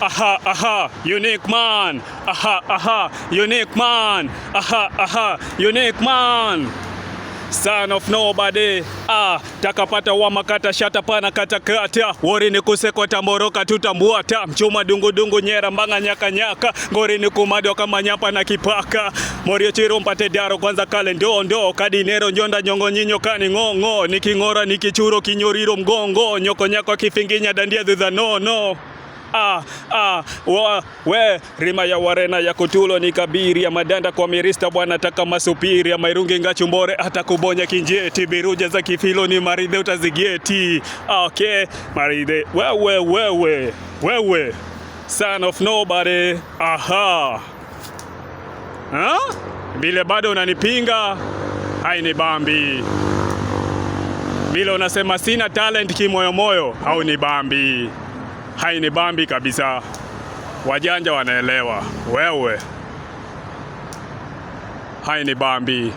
Aha, aha, unique man. Aha, aha, unique man. Aha, aha, unique man. Son of nobody. Takapata wa makata shata pana katakata. Wori ni kusekota moroka tutambuata. Mchuma dungu dungu nyera mbanga nyaka nyaka. Ngori ni kumado kama nyapa na kipaka. Morio chiru mpate diaro kwanza kale ndo. Kadinero njonda nyongo nyinyo kani ngongo. Nikingora nikichuro kinyoriro mgongo. Nyoko nyako kifinginya dandia dhudha no. Rima ya warena ya kutulo ni kabiri ya madanda kwa mirista bwana taka masupiri ya mairungi ngachumbore hata kubonya kinjeti biruja za kifilo ni maridhe utazigieti. Okay, maridhe wewe son of nobody. Aha, vile bado unanipinga haini bambi, vile unasema sina talent kimoyomoyo au ni bambi, haini bambi kabisa. Wajanja wanaelewa, wewe haini bambi.